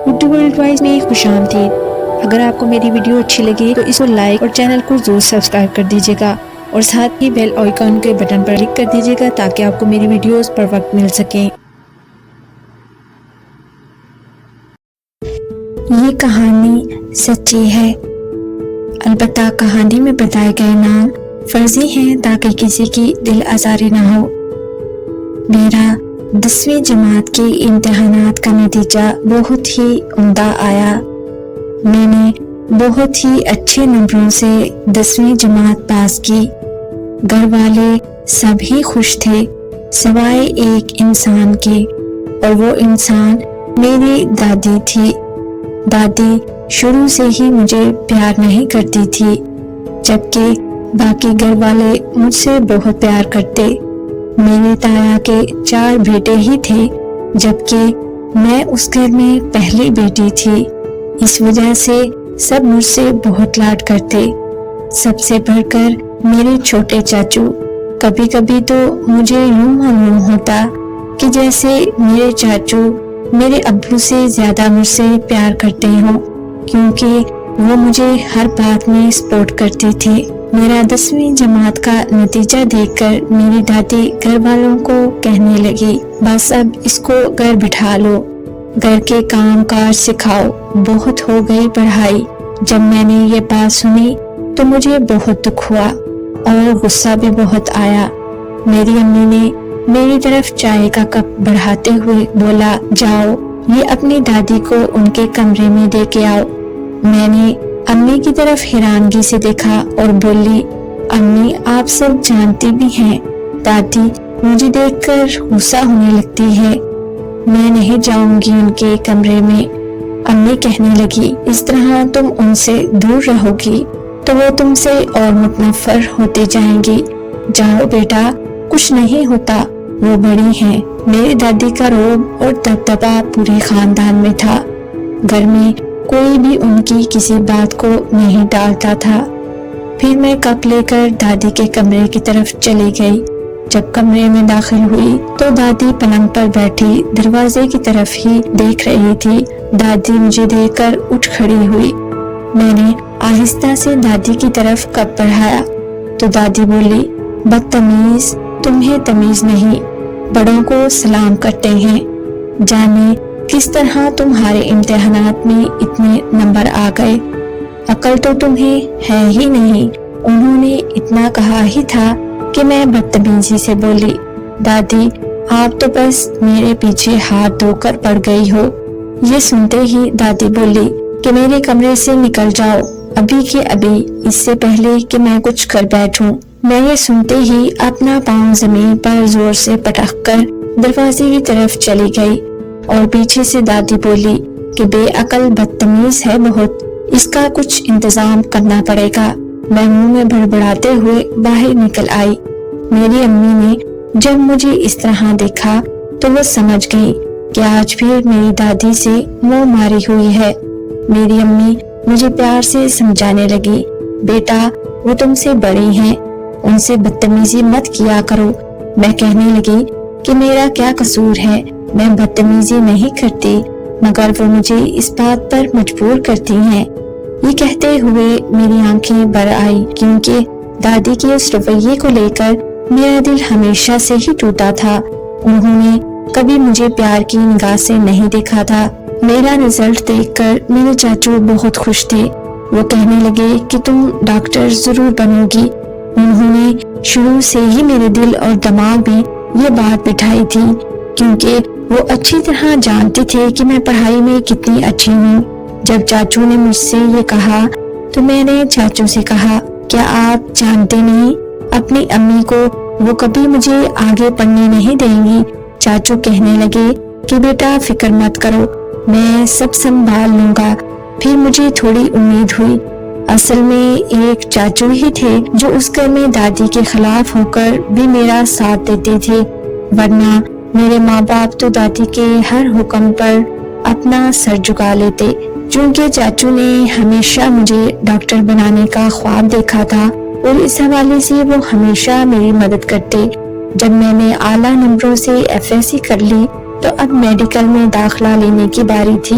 Urdu world wise میں خوش آمدید۔ اگر آپ کو میری ویڈیو اچھی لگے تو اس کو لائک اور چینل کو ضرور سبسکرائب کر دیجیے گا اور ساتھ ہی بیل آئیکن کے بٹن پر کلک کر دیجیے گا تاکہ آپ کو میری ویڈیوز پر وقت مل سکیں۔ یہ کہانی سچی ہے، البتہ کہانی میں بتائے گئے نام فرضی ہیں تاکہ کسی کی دل آزاری نہ ہو۔ میرا 10ویں جماعت کے امتحانات کا نتیجہ بہت ہی عمدہ آیا۔ میں نے بہت ہی اچھے نمبروں سے 10ویں جماعت پاس کی۔ گھر والے سب ہی خوش تھے سوائے ایک انسان کے، اور وہ انسان میری دادی تھی۔ دادی شروع سے ہی مجھے پیار نہیں کرتی تھی، جبکہ باقی گھر والے مجھ سے بہت پیار کرتے۔ میرے تایا کے 4 بیٹے ہی تھے، جبکہ میں اس گھر میں پہلی بیٹی تھی۔ اس وجہ سے سب مجھ سے بہت لاڈ کرتے، سب سے بڑھ کر میرے چھوٹے چاچو۔ کبھی کبھی تو مجھے یوں معلوم ہوتا کہ جیسے میرے چاچو میرے ابو سے زیادہ مجھ سے پیار کرتے ہوں، کیونکہ وہ مجھے ہر بات میں سپورٹ کرتے تھے۔ میرا 10ویں جماعت کا نتیجہ دیکھ کر میری دادی گھر والوں کو کہنے لگی، بس اب اس کو گھر بٹھا لو، گھر کے کام کاج سکھاؤ، بہت ہو گئی پڑھائی۔ جب میں نے یہ بات سنی تو مجھے بہت دکھ ہوا اور غصہ بھی بہت آیا۔ میری امی نے میری طرف چائے کا کپ بڑھاتے ہوئے بولا، جاؤ یہ اپنی دادی کو ان کے کمرے میں دے کے آؤ۔ میں نے امی کی طرف حیرانگی سے دیکھا اور بولی، امی آپ سب جانتی بھی ہیں دادی مجھے دیکھ کر غصہ ہونے لگتی ہے، میں نہیں جاؤں گی ان کے کمرے میں۔ امی کہنے لگی، اس طرح تم ان سے دور رہو گی تو وہ تم سے اور متنفر ہوتے جائیں گی۔ جاؤ بیٹا، کچھ نہیں ہوتا، وہ بڑی ہیں۔ میری دادی کا رعب اور دبدبا پورے خاندان میں تھا۔ گھر میں کوئی بھی ان کی کسی بات کو نہیں ٹالتا تھا۔ پھر میں کپ لے کر دادی کے کمرے کی طرف چلی گئی۔ جب کمرے میں داخل ہوئی تو دادی پلنگ پر بیٹھی دروازے کی طرف ہی دیکھ رہی تھی۔ دادی مجھے دیکھ کر اٹھ کھڑی ہوئی۔ میں نے آہستہ سے دادی کی طرف کپ بڑھایا تو دادی بولی، بدتمیز، تمہیں تمیز نہیں، بڑوں کو سلام کرتے ہیں، جانے کس طرح تمہارے امتحانات میں اتنے نمبر آ گئے، عقل تو تمہیں ہے ہی نہیں۔ انہوں نے اتنا کہا ہی تھا کہ میں بدتمیزی سے بولی، دادی آپ تو بس میرے پیچھے ہاتھ دھو کر پڑ گئی ہو۔ یہ سنتے ہی دادی بولی کہ میرے کمرے سے نکل جاؤ ابھی کے ابھی، اس سے پہلے کہ میں کچھ کر بیٹھوں۔ میں یہ سنتے ہی اپنا پاؤں زمین پر زور سے پٹک کر دروازے کی طرف چلی گئی اور پیچھے سے دادی بولی کہ بے عقل بدتمیز ہے بہت، اس کا کچھ انتظام کرنا پڑے گا۔ میں منہ میں بڑبڑاتے ہوئے باہر نکل آئی۔ میری امی نے جب مجھے اس طرح دیکھا تو وہ سمجھ گئی کہ آج پھر میری دادی سے منہ ماری ہوئی ہے۔ میری امی مجھے پیار سے سمجھانے لگی، بیٹا وہ تم سے بڑی ہیں، ان سے بدتمیزی مت کیا کرو۔ میں کہنے لگی کہ میرا کیا قصور ہے، میں بدتمیزی نہیں کرتی، مگر وہ مجھے اس بات پر مجبور کرتی ہیں۔ یہ کہتے ہوئے میری آنکھیں بھر آئی، کیونکہ دادی کے اس رویے کو لے کر میرا دل ہمیشہ سے ہی ٹوٹا تھا۔ انہوں نے کبھی مجھے پیار کی نگاہ سے نہیں دیکھا تھا۔ میرا رزلٹ دیکھ کر میرے چاچو بہت خوش تھے۔ وہ کہنے لگے کہ تم ڈاکٹر ضرور بنو گی۔ انہوں نے شروع سے ہی میرے دل اور دماغ میں یہ بات بٹھائی تھی، کیونکہ وہ اچھی طرح جانتے تھے کہ میں پڑھائی میں کتنی اچھی ہوں۔ جب چاچو نے مجھ سے یہ کہا تو میں نے چاچو سے کہا، کیا آپ جانتے نہیں اپنی امی کو وہ کبھی مجھے آگے پڑھنے نہیں دیں گی؟ چاچو کہنے لگے کہ بیٹا فکر مت کرو، میں سب سنبھال لوں گا۔ پھر مجھے تھوڑی امید ہوئی۔ اصل میں ایک چاچو ہی تھے جو اس گھر میں دادی کے خلاف ہو کر بھی میرا ساتھ دیتے تھے، ورنہ میرے ماں باپ تو دادی کے ہر حکم پر اپنا سر جھکا لیتے۔ چونکہ چاچو نے ہمیشہ مجھے ڈاکٹر بنانے کا خواب دیکھا تھا اور اس حوالے سے وہ ہمیشہ میری مدد کرتے۔ جب میں نے اعلیٰ نمبروں سے FSC کر لی تو اب میڈیکل میں داخلہ لینے کی باری تھی۔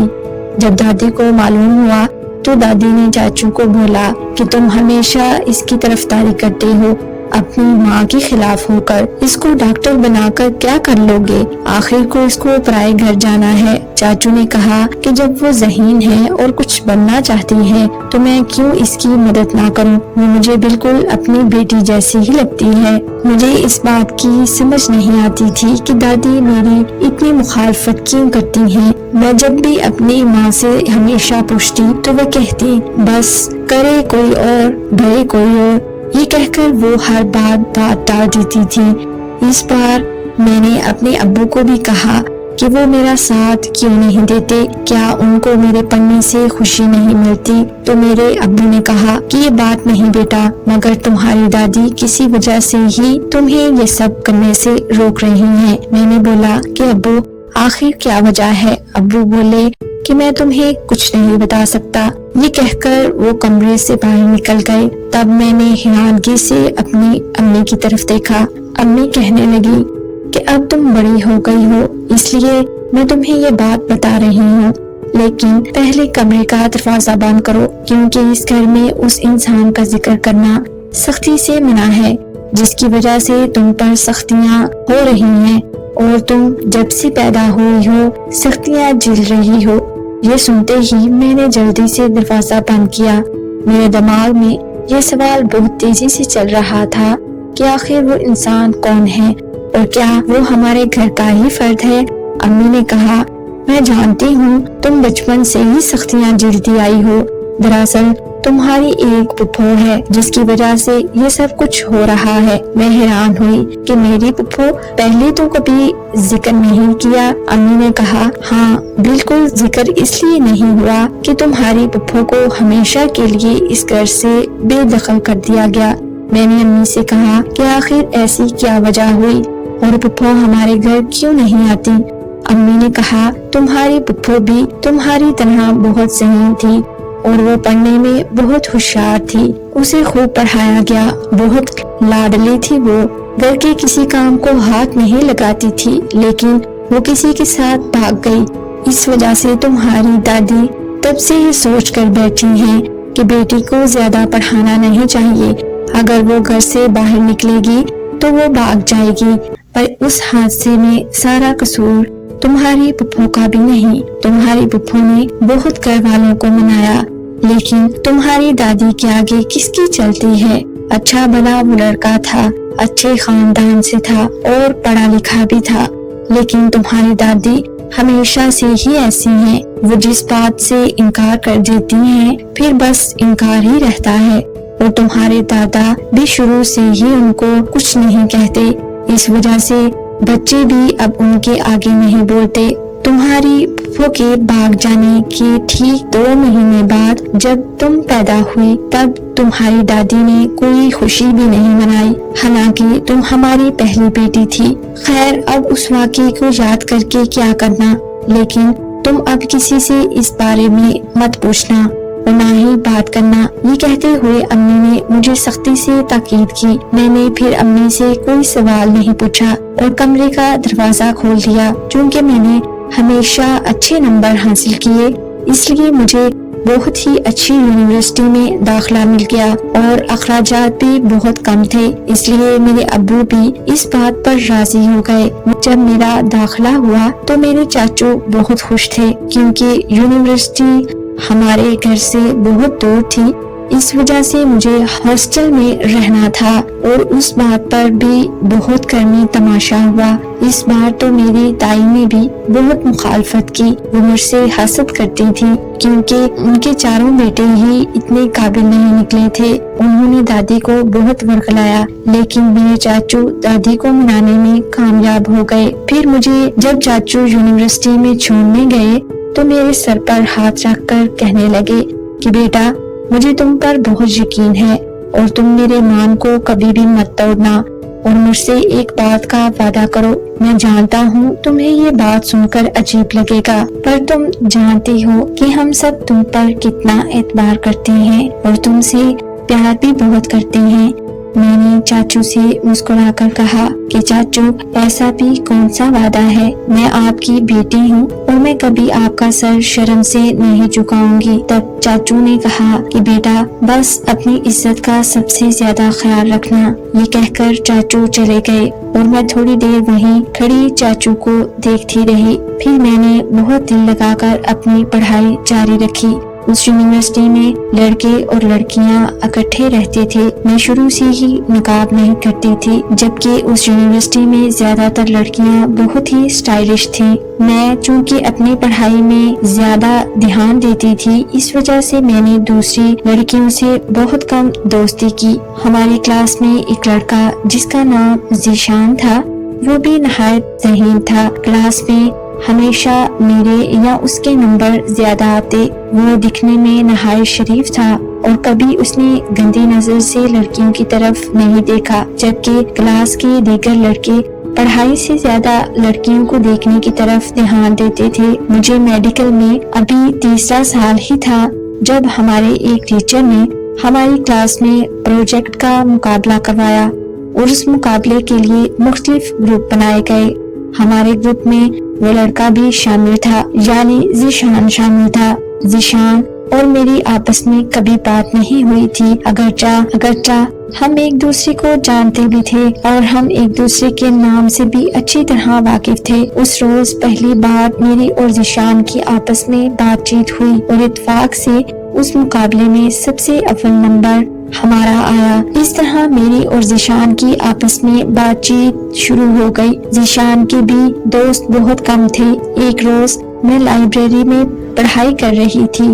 جب دادی کو معلوم ہوا تو دادی نے چاچو کو بولا کہ تم ہمیشہ اس کی طرفداری کرتے ہو، اپنی ماں کے خلاف ہو کر اس کو ڈاکٹر بنا کر کیا کر لو گے، آخر کو اس کو پرائے گھر جانا ہے۔ چاچو نے کہا کہ جب وہ ذہین ہے اور کچھ بننا چاہتی ہے تو میں کیوں اس کی مدد نہ کروں، وہ مجھے بالکل اپنی بیٹی جیسی ہی لگتی ہے۔ مجھے اس بات کی سمجھ نہیں آتی تھی کہ دادی میری اتنی مخالفت کیوں کرتی ہیں۔ میں جب بھی اپنی ماں سے ہمیشہ پوچھتی تو وہ کہتی بس کرے کوئی اور بھرے کوئی اور، یہ کہہ کر وہ ہر بات ٹال دیتی تھی۔ اس بار میں نے اپنے ابو کو بھی کہا کہ وہ میرا ساتھ کیوں نہیں دیتے، کیا ان کو میرے پڑھنے سے خوشی نہیں ملتی؟ تو میرے ابو نے کہا کہ یہ بات نہیں بیٹا، مگر تمہاری دادی کسی وجہ سے ہی تمہیں یہ سب کرنے سے روک رہی ہیں۔ میں نے بولا کہ ابو آخر کیا وجہ ہے؟ ابو بولے کہ میں تمہیں کچھ نہیں بتا سکتا۔ یہ کہہ کر وہ کمرے سے باہر نکل گئے۔ تب میں نے حیرانگی سے اپنی امی کی طرف دیکھا۔ امی کہنے لگی کہ اب تم بڑی ہو گئی ہو، اس لیے میں تمہیں یہ بات بتا رہی ہوں، لیکن پہلے کمرے کا دروازہ بند کرو، کیونکہ اس گھر میں اس انسان کا ذکر کرنا سختی سے منع ہے جس کی وجہ سے تم پر سختیاں ہو رہی ہیں اور تم جب سے پیدا ہوئی ہو سختیاں جھیل رہی ہو۔ یہ سنتے ہی میں نے جلدی سے دروازہ بند کیا۔ میرے دماغ میں یہ سوال بہت تیزی سے چل رہا تھا کہ آخر وہ انسان کون ہے اور کیا وہ ہمارے گھر کا ہی فرد ہے؟ امی نے کہا میں جانتی ہوں تم بچپن سے ہی سختیاں جھیلتی آئی ہو، دراصل تمہاری ایک پھپھو ہے جس کی وجہ سے یہ سب کچھ ہو رہا ہے۔ میں حیران ہوئی کہ میری پھپھو پہلے تو کبھی ذکر نہیں کیا۔ امی نے کہا ہاں بالکل، ذکر اس لیے نہیں ہوا کہ تمہاری پھپھو کو ہمیشہ کے لیے اس گھر سے بے دخل کر دیا گیا۔ میں نے امی سے کہا کہ آخر ایسی کیا وجہ ہوئی اور پھپھو ہمارے گھر کیوں نہیں آتی؟ امی نے کہا تمہاری پھپھو بھی تمہاری طرح بہت ذہین تھی اور وہ پڑھنے میں بہت ہوشیار تھی، اسے خوب پڑھایا گیا، بہت لاڈلی تھی، وہ گھر کے کسی کام کو ہاتھ نہیں لگاتی تھی، لیکن وہ کسی کے ساتھ بھاگ گئی۔ اس وجہ سے تمہاری دادی تب سے یہ سوچ کر بیٹھی ہیں کہ بیٹی کو زیادہ پڑھانا نہیں چاہیے، اگر وہ گھر سے باہر نکلے گی تو وہ بھاگ جائے گی۔ پر اس حادثے میں سارا قصور تمہاری پھپھو کا بھی نہیں۔ تمہاری پھپھو نے بہت گھر والوں کو منایا، لیکن تمہاری دادی کے آگے کس کی چلتی ہے؟ اچھا بھلا وہ لڑکا تھا، اچھے خاندان سے تھا اور پڑھا لکھا بھی تھا، لیکن تمہاری دادی ہمیشہ سے ہی ایسی ہیں، وہ جس بات سے انکار کر دیتی ہیں پھر بس انکار ہی رہتا ہے، اور تمہارے دادا بھی شروع سے ہی ان کو کچھ نہیں کہتے، اس وجہ سے بچے بھی اب ان کے آگے نہیں بولتے۔ تمہاری پھپھو کے بھاگ جانے کے ٹھیک 2 مہینے بعد جب تم پیدا ہوئی تب تمہاری دادی نے کوئی خوشی بھی نہیں منائی، حالانکہ تم ہماری پہلی بیٹی تھی۔ خیر اب اس واقعے کو یاد کر کے کیا کرنا، لیکن تم اب کسی سے اس بارے میں مت پوچھنا اور نہ ہی بات کرنا۔ یہ کہتے ہوئے امی نے مجھے سختی سے تاکید کی۔ میں نے پھر امی سے کوئی سوال نہیں پوچھا اور کمرے کا دروازہ کھول دیا۔ چونکہ میں نے ہمیشہ اچھے نمبر حاصل کیے، اس لیے مجھے بہت ہی اچھی یونیورسٹی میں داخلہ مل گیا اور اخراجات بھی بہت کم تھے، اس لیے میرے ابو بھی اس بات پر راضی ہو گئے۔ جب میرا داخلہ ہوا تو میرے چاچو بہت خوش تھے، کیونکہ یونیورسٹی ہمارے گھر سے بہت دور تھی، اس وجہ سے مجھے ہاسٹل میں رہنا تھا اور اس بات پر بھی بہت گرمی تماشا ہوا۔ اس بار تو میری دائی نے بھی بہت مخالفت کی، وہ مجھ سے حسد کرتی تھی کیونکہ ان کے 4 بیٹے ہی اتنے قابل نہیں نکلے تھے۔ انہوں نے دادی کو بہت ورغلایا، لیکن میرے چاچو دادی کو منانے میں کامیاب ہو گئے۔ پھر مجھے جب چاچو یونیورسٹی میں چھوڑنے گئے تو میرے سر پر ہاتھ رکھ کر کہنے لگے کہ بیٹا مجھے تم پر بہت یقین ہے اور تم میرے مان کو کبھی بھی مت توڑنا اور مجھ سے ایک بات کا وعدہ کرو۔ میں جانتا ہوں تمہیں یہ بات سن کر عجیب لگے گا، پر تم جانتی ہو کہ ہم سب تم پر کتنا اعتبار کرتے ہیں اور تم سے پیار بھی بہت کرتے ہیں۔ میں نے چاچو سے مسکرا کر کہا کہ چاچو ایسا بھی کون سا وعدہ ہے، میں آپ کی بیٹی ہوں اور میں کبھی آپ کا سر شرم سے نہیں جھکاؤں گی۔ تب چاچو نے کہا کہ بیٹا بس اپنی عزت کا سب سے زیادہ خیال رکھنا۔ یہ کہہ کر چاچو چلے گئے اور میں تھوڑی دیر وہیں کھڑی چاچو کو دیکھتی رہی۔ پھر میں نے بہت دل لگا کر اپنی پڑھائی جاری رکھی۔ اس یونیورسٹی میں لڑکے اور لڑکیاں اکٹھے رہتے تھے۔ میں شروع سے ہی نقاب نہیں کرتی تھی، جبکہ اس یونیورسٹی میں زیادہ تر لڑکیاں بہت ہی اسٹائلش تھیں۔ میں چونکہ اپنی پڑھائی میں زیادہ دھیان دیتی تھی، اس وجہ سے میں نے دوسری لڑکیوں سے بہت کم دوستی کی۔ ہماری کلاس میں ایک لڑکا جس کا نام ذیشان تھا، وہ بھی نہایت ذہین تھا۔ کلاس میں ہمیشہ میرے یا اس کے نمبر زیادہ آتے۔ وہ دکھنے میں نہایت شریف تھا اور کبھی اس نے گندی نظر سے لڑکیوں کی طرف نہیں دیکھا، جبکہ کلاس کے دیگر لڑکے پڑھائی سے زیادہ لڑکیوں کو دیکھنے کی طرف دھیان دیتے تھے۔ مجھے میڈیکل میں ابھی تیسرا سال ہی تھا جب ہمارے ایک ٹیچر نے ہماری کلاس میں پروجیکٹ کا مقابلہ کروایا اور اس مقابلے کے لیے مختلف گروپ بنائے گئے۔ ہمارے گروپ میں وہ لڑکا بھی شامل تھا، یعنی ذیشان شامل تھا۔ ذیشان اور میری آپس میں کبھی بات نہیں ہوئی تھی، اگرچہ ہم ایک دوسرے کو جانتے بھی تھے اور ہم ایک دوسرے کے نام سے بھی اچھی طرح واقف تھے۔ اس روز پہلی بار میری اور ذیشان کی آپس میں بات چیت ہوئی اور اتفاق سے اس مقابلے میں سب سے اول نمبر ہمارا آیا۔ اس طرح میری اور ذیشان کی آپس میں بات چیت شروع ہو گئی۔ ذیشان کے بھی دوست بہت کم تھے۔ ایک روز میں لائبریری میں پڑھائی کر رہی تھی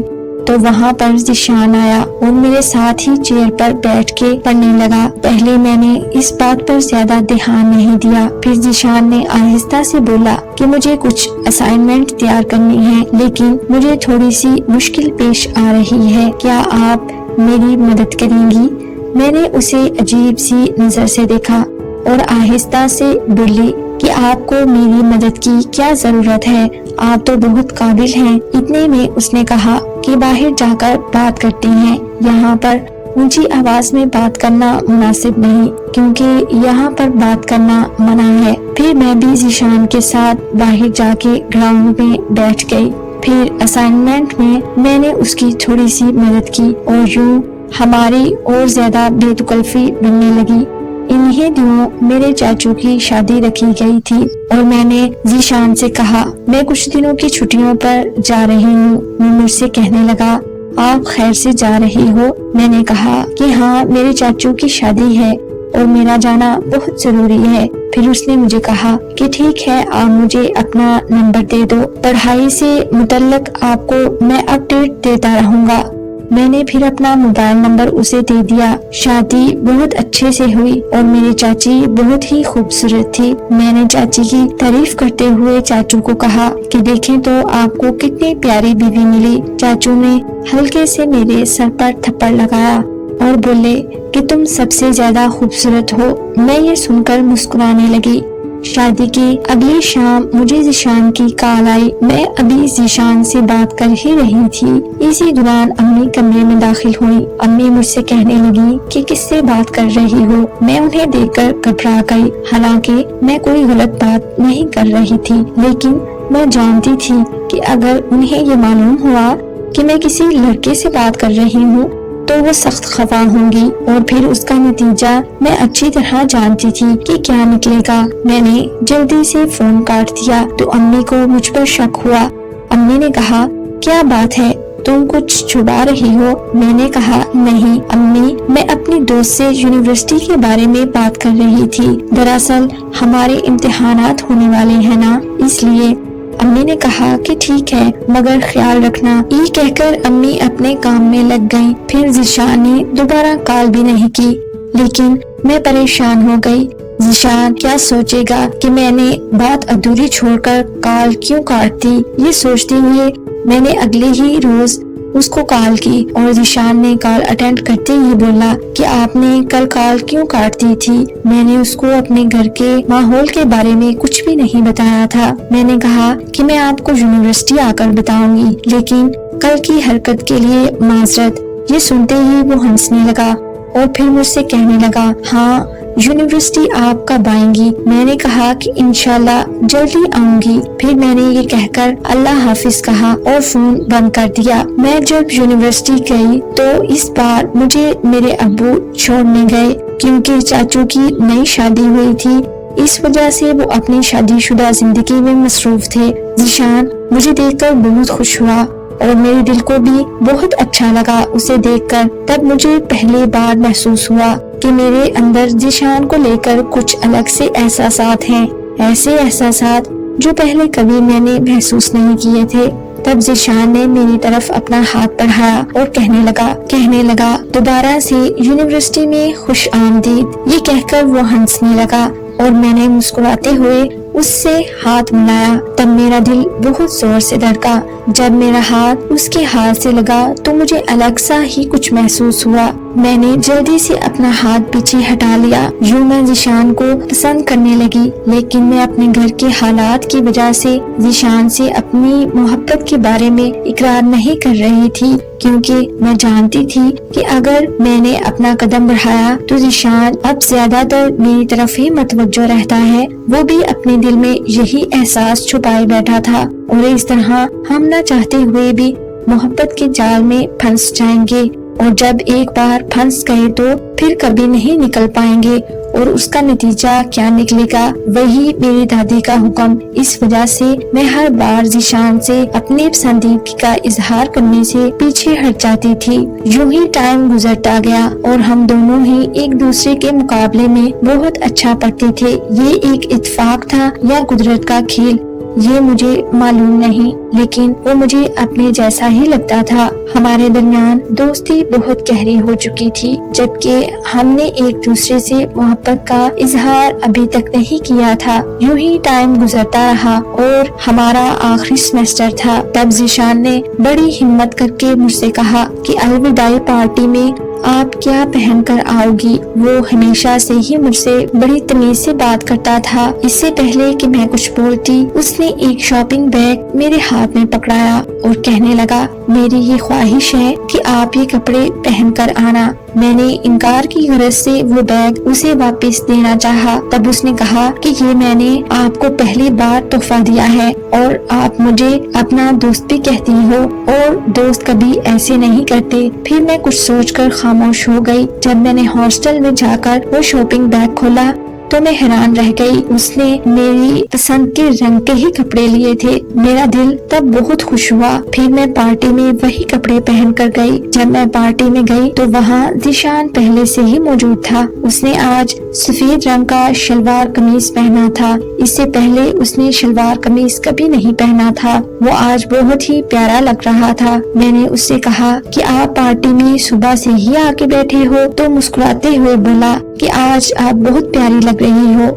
تو وہاں پر ذیشان آیا اور میرے ساتھ ہی چیئر پر بیٹھ کے پڑھنے لگا۔ پہلے میں نے اس بات پر زیادہ دھیان نہیں دیا، پھر ذیشان نے آہستہ سے بولا کہ مجھے کچھ اسائنمنٹ تیار کرنی ہے، لیکن مجھے تھوڑی سی مشکل پیش آ رہی ہے، کیا آپ میری مدد کریں گی؟ میں نے اسے عجیب سی نظر سے دیکھا اور آہستہ سے بولی کہ آپ کو میری مدد کی کیا ضرورت ہے، آپ تو بہت قابل ہیں۔ اتنے میں اس نے کہا کہ باہر جا کر بات کرتے ہیں، یہاں پر اونچی آواز میں بات کرنا مناسب نہیں کیونکہ یہاں پر بات کرنا منع ہے۔ پھر میں بھی ذیشان کے ساتھ باہر جا کے گراؤنڈ میں بیٹھ گئی۔ پھر اسائنمنٹ میں نے اس کی تھوڑی سی مدد کی اور یوں ہماری اور زیادہ بے تکلفی بننے لگی۔ انہی دنوں میرے چاچو کی شادی رکھی گئی تھی اور میں نے ذیشان سے کہا میں کچھ دنوں کی چھٹیوں پر جا رہی ہوں۔ وہ مجھ سے کہنے لگا آپ خیر سے جا رہی ہو؟ میں نے کہا کہ ہاں، میرے چاچو کی شادی ہے اور میرا جانا بہت ضروری ہے۔ پھر اس نے مجھے کہا کہ ٹھیک ہے، آپ مجھے اپنا نمبر دے دو، پڑھائی سے متعلق آپ کو میں اپ ڈیٹ دیتا رہوں گا۔ میں نے پھر اپنا موبائل نمبر اسے دے دیا۔ شادی بہت اچھے سے ہوئی اور میری چاچی بہت ہی خوبصورت تھی۔ میں نے چاچی کی تعریف کرتے ہوئے چاچو کو کہا کہ دیکھیں تو آپ کو کتنی پیاری بیوی ملی۔ چاچو نے ہلکے سے میرے سر پر تھپڑ لگایا اور بولے کہ تم سب سے زیادہ خوبصورت ہو۔ میں یہ سن کر مسکرانے لگی۔ شادی کی اگلی شام مجھے ذیشان کی کال آئی۔ میں ابھی ذیشان سے بات کر ہی رہی تھی، اسی دوران امی کمرے میں داخل ہوئی۔ امی مجھ سے کہنے لگی کہ کس سے بات کر رہی ہو؟ میں انہیں دیکھ کر گھبرا گئی، حالانکہ میں کوئی غلط بات نہیں کر رہی تھی، لیکن میں جانتی تھی کہ اگر انہیں یہ معلوم ہوا کہ میں کسی لڑکے سے بات کر رہی ہوں تو وہ سخت خفا ہوں گی اور پھر اس کا نتیجہ میں اچھی طرح جانتی تھی کہ کیا نکلے گا۔ میں نے جلدی سے فون کاٹ دیا تو امی کو مجھ پر شک ہوا۔ امی نے کہا کیا بات ہے، تم کچھ چھپا رہی ہو؟ میں نے کہا نہیں امی، میں اپنی دوست سے یونیورسٹی کے بارے میں بات کر رہی تھی، دراصل ہمارے امتحانات ہونے والے ہیں نا، اس لیے۔ امی نے کہا کہ ٹھیک ہے مگر خیال رکھنا۔ یہ کہہ کر امی اپنے کام میں لگ گئیں۔ پھر ذیشان نے دوبارہ کال بھی نہیں کی، لیکن میں پریشان ہو گئی۔ ذیشان کیا سوچے گا کہ میں نے بات ادھوری چھوڑ کر کال کیوں کاٹ دی؟ یہ سوچتے ہوئے میں نے اگلے ہی روز اس کو کال کی اور ذیشان نے کال اٹینڈ کرتے ہی بولا کہ آپ نے کل کال کیوں کاٹ دی تھی؟ میں نے اس کو اپنے گھر کے ماحول کے بارے میں کچھ بھی نہیں بتایا تھا۔ میں نے کہا کہ میں آپ کو یونیورسٹی آ کر بتاؤں گی، لیکن کل کی حرکت کے لیے معذرت۔ یہ سنتے ہی وہ ہنسنے لگا اور پھر مجھ سے کہنے لگا ہاں یونیورسٹی آپ کب آئیں گی؟ میں نے کہا کہ انشاءاللہ جلدی آؤں گی۔ پھر میں نے یہ کہہ کر اللہ حافظ کہا اور فون بند کر دیا۔ میں جب یونیورسٹی گئی تو اس بار مجھے میرے ابو چھوڑنے گئے کیونکہ چاچو کی نئی شادی ہوئی تھی، اس وجہ سے وہ اپنی شادی شدہ زندگی میں مصروف تھے۔ ذیشان مجھے دیکھ کر بہت خوش ہوا اور میرے دل کو بھی بہت اچھا لگا اسے دیکھ کر۔ تب مجھے پہلی بار محسوس ہوا کہ میرے اندر ذیشان کو لے کر کچھ الگ سے احساسات ہیں، ایسے احساسات جو پہلے کبھی میں نے محسوس نہیں کیے تھے۔ تب ذیشان نے میری طرف اپنا ہاتھ بڑھایا اور کہنے لگا دوبارہ سے یونیورسٹی میں خوش آمدید۔ یہ کہہ کر وہ ہنسنے لگا اور میں نے مسکراتے ہوئے اس سے ہاتھ ملایا۔ تب میرا دل بہت زور سے دھڑکا۔ جب میرا ہاتھ اس کے ہاتھ سے لگا تو مجھے الگ سا ہی کچھ محسوس ہوا۔ میں نے جلدی سے اپنا ہاتھ پیچھے ہٹا لیا۔ یوں میں ذیشان کو پسند کرنے لگی، لیکن میں اپنے گھر کے حالات کی وجہ سے ذیشان سے اپنی محبت کے بارے میں اقرار نہیں کر رہی تھی، کیونکہ میں جانتی تھی کہ اگر میں نے اپنا قدم بڑھایا تو ذیشان اب زیادہ تر میری طرف ہی متوجہ رہتا ہے۔ وہ بھی اپنے دل میں یہی احساس چھپائے بیٹھا تھا اور اس طرح ہم نہ چاہتے ہوئے بھی محبت کے جال میں پھنس جائیں گے، اور جب ایک بار پھنس گئے تو پھر کبھی نہیں نکل پائیں گے، اور اس کا نتیجہ کیا نکلے گا وہی میری دادی کا حکم۔ اس وجہ سے میں ہر بار ذیشان سے اپنی پسندیدگی کا اظہار کرنے سے پیچھے ہٹ جاتی تھی۔ یوں ہی ٹائم گزرتا گیا اور ہم دونوں ہی ایک دوسرے کے مقابلے میں بہت اچھا پڑھتے تھے۔ یہ ایک اتفاق تھا یا قدرت کا کھیل، یہ مجھے معلوم نہیں، لیکن وہ مجھے اپنے جیسا ہی لگتا تھا۔ ہمارے درمیان دوستی بہت گہری ہو چکی تھی، جبکہ ہم نے ایک دوسرے سے محبت کا اظہار ابھی تک نہیں کیا تھا۔ یوں ہی ٹائم گزرتا رہا اور ہمارا آخری سیمسٹر تھا۔ تب ذیشان نے بڑی ہمت کر کے مجھ سے کہا کہ الوداعی پارٹی میں آپ کیا پہن کر آؤ گی؟ وہ ہمیشہ سے ہی مجھ سے بڑی تمیز سے بات کرتا تھا۔ اس سے پہلے کہ میں کچھ بولتی اس نے ایک شاپنگ بیگ میرے ہاتھ میں پکڑایا اور کہنے لگا میری یہ خواہش ہے کہ آپ یہ کپڑے پہن کر آنا۔ میں نے انکار کی غرض سے وہ بیگ اسے واپس دینا چاہا۔ تب اس نے کہا کہ یہ میں نے آپ کو پہلی بار تحفہ دیا ہے اور آپ مجھے اپنا دوست بھی کہتی ہو، اور دوست کبھی ایسے نہیں کرتے۔ پھر میں کچھ سوچ کر خاموش ہو گئی۔ جب میں نے ہاسٹل میں جا کر وہ شاپنگ بیگ کھولا تو میں حیران رہ گئی۔ اس نے میری پسند کے رنگ کے ہی کپڑے لیے تھے۔ میرا دل تب بہت خوش ہوا۔ پھر میں پارٹی میں وہی کپڑے پہن کر گئی۔ جب میں پارٹی میں گئی تو وہاں ذیشان پہلے سے ہی موجود تھا۔ اس نے آج سفید رنگ کا شلوار قمیص پہنا تھا۔ اس سے پہلے اس نے شلوار قمیص کبھی نہیں پہنا تھا۔ وہ آج بہت ہی پیارا لگ رہا تھا۔ میں نے اس سے کہا کہ آپ پارٹی میں صبح سے ہی آ کے بیٹھے ہو؟ تو مسکراتے ہوئے بولا کہ آج آپ بہت پیاری لگ رہی ہو۔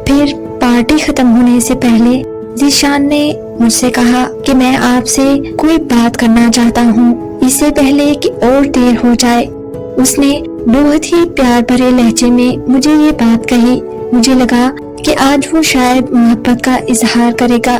پھر پارٹی ختم ہونے سے پہلے ذیشان نے مجھ سے کہا کہ میں آپ سے کوئی بات کرنا چاہتا ہوں، اس سے پہلے کہ اور دیر ہو جائے۔ اس نے بہت ہی پیار بھرے لہجے میں مجھے یہ بات کہی۔ مجھے لگا کہ آج وہ شاید محبت کا اظہار کرے گا،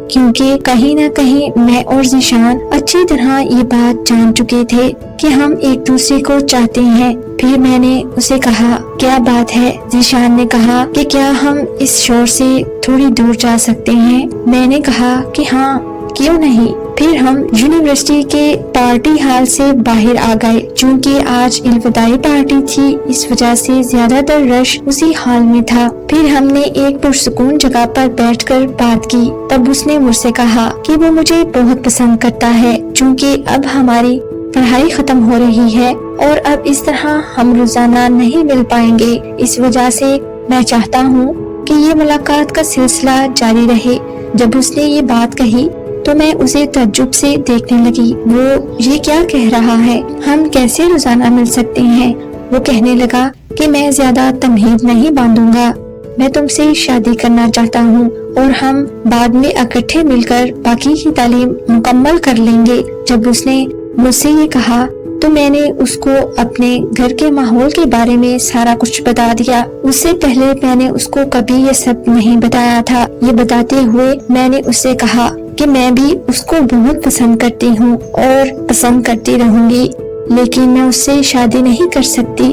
کیونکہ کہیں نہ کہیں میں اور ذیشان اچھی طرح یہ بات جان چکے تھے کہ ہم ایک دوسرے کو چاہتے ہیں۔ پھر میں نے اسے کہا کیا بات ہے؟ ذیشان نے کہا کہ کیا ہم اس شور سے تھوڑی دور جا سکتے ہیں؟ میں نے کہا کہ ہاں کیوں نہیں۔ پھر ہم یونیورسٹی کے پارٹی ہال سے باہر آ گئے۔ چونکہ آج الوداعی پارٹی تھی اس وجہ سے زیادہ تر رش اسی ہال میں تھا۔ پھر ہم نے ایک پرسکون جگہ پر بیٹھ کر بات کی۔ تب اس نے مجھ سے کہا کہ وہ مجھے بہت پسند کرتا ہے، چونکہ اب ہماری پڑھائی ختم ہو رہی ہے اور اب اس طرح ہم روزانہ نہیں مل پائیں گے۔ اس وجہ سے میں چاہتا ہوں کہ یہ ملاقات کا سلسلہ جاری رہے۔ جب اس نے یہ بات کہی تو میں اسے تعجب سے دیکھنے لگی۔ وہ یہ کیا کہہ رہا ہے؟ ہم کیسے روزانہ مل سکتے ہیں؟ وہ کہنے لگا کہ میں زیادہ تمہید نہیں باندھوں گا، میں تم سے شادی کرنا چاہتا ہوں اور ہم بعد میں اکٹھے مل کر باقی کی تعلیم مکمل کر لیں گے۔ جب اس نے مجھ سے یہ کہا تو میں نے اس کو اپنے گھر کے ماحول کے بارے میں سارا کچھ بتا دیا۔ اس سے پہلے میں نے اس کو کبھی یہ سب نہیں بتایا تھا۔ یہ بتاتے ہوئے میں نے اس سے کہا کہ میں بھی اس کو بہت پسند کرتی ہوں اور پسند کرتی رہوں گی، لیکن میں اس سے شادی نہیں کر سکتی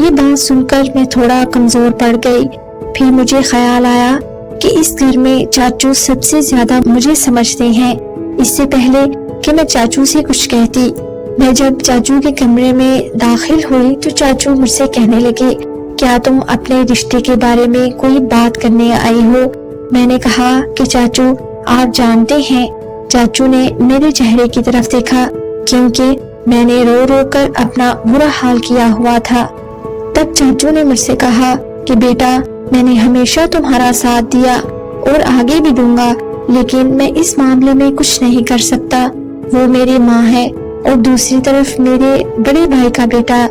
یہ بات سن کر میں تھوڑا کمزور پڑ گئی۔ پھر مجھے خیال آیا کہ اس گھر میں چاچو سب سے زیادہ مجھے سمجھتے ہیں۔ اس سے پہلے کہ میں چاچو سے کچھ کہتی، میں جب چاچو کے کمرے میں داخل ہوئی تو چاچو مجھ سے کہنے لگے، کیا تم اپنے رشتے کے بارے میں کوئی بات کرنے آئی ہو؟ میں نے کہا کہ چاچو آپ جانتے ہیں۔ چاچو نے میرے چہرے کی طرف دیکھا کیونکہ میں نے رو رو کر اپنا برا حال کیا ہوا تھا۔ تب چاچو نے مجھ سے کہا کہ بیٹا، میں نے ہمیشہ تمہارا ساتھ دیا اور آگے بھی دوں گا، لیکن میں اس معاملے میں کچھ نہیں کر سکتا۔ وہ میری ماں ہے اور دوسری طرف میرے بڑے بھائی کا بیٹا۔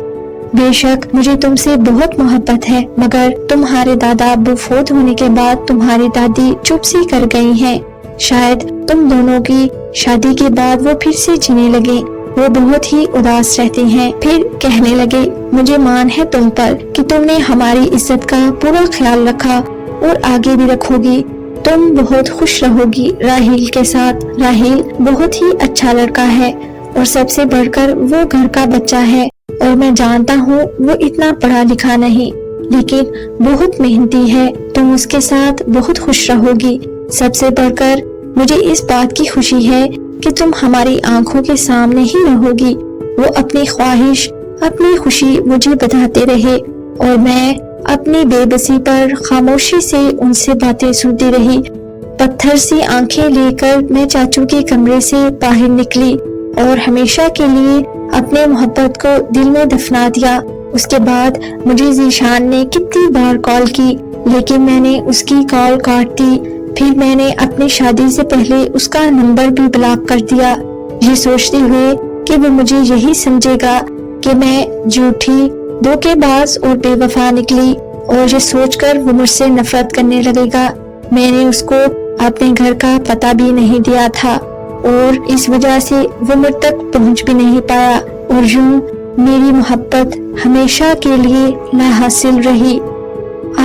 بے شک مجھے تم سے بہت محبت ہے، مگر تمہارے دادا ابو فوت ہونے کے بعد تمہاری دادی چپ سی کر گئی ہیں۔ شاید تم دونوں کی شادی کے بعد وہ پھر سے جینے لگے۔ وہ بہت ہی اداس رہتے ہیں۔ پھر کہنے لگے، مجھے مان ہے تم پر کہ تم نے ہماری عزت کا پورا خیال رکھا اور آگے بھی رکھو گی۔ تم بہت خوش رہو گی راہیل کے ساتھ۔ راہیل بہت ہی اچھا لڑکا ہے اور سب سے بڑھ کر وہ گھر کا بچہ ہے، اور میں جانتا ہوں وہ اتنا پڑھا لکھا نہیں، لیکن بہت محنتی ہے۔ تم اس کے ساتھ بہت خوش رہو گی۔ سب سے بڑھ کر مجھے اس بات کی خوشی ہے کہ تم ہماری آنکھوں کے سامنے ہی رہو گی۔ وہ اپنی خواہش، اپنی خوشی مجھے بتاتے رہے اور میں اپنی بے بسی پر خاموشی سے ان سے باتیں سنتی رہی۔ پتھر سی آنکھیں لے کر میں چاچو کے کمرے سے باہر نکلی اور ہمیشہ کے لیے اپنے محبت کو دل میں دفنا دیا۔ اس کے بعد مجھے ذیشان نے کتنی بار کال کی، لیکن میں نے اس کی کال کاٹ دی۔ پھر میں نے اپنی شادی سے پہلے اس کا نمبر بھی بلاک کر دیا، یہ سوچتے ہوئے کہ وہ مجھے یہی سمجھے گا کہ میں جھوٹی، دھوکے باز اور بے وفا نکلی، اور یہ سوچ کر وہ مجھ سے نفرت کرنے لگے گا۔ میں نے اس کو اپنے گھر کا پتہ بھی نہیں دیا تھا اور اس وجہ سے وہ مجھ تک پہنچ بھی نہیں پایا، اور یوں میری محبت ہمیشہ کے لیے ناحاصل رہی۔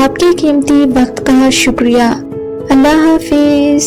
آپ کے قیمتی وقت کا شکریہ۔ اللہ حافظ۔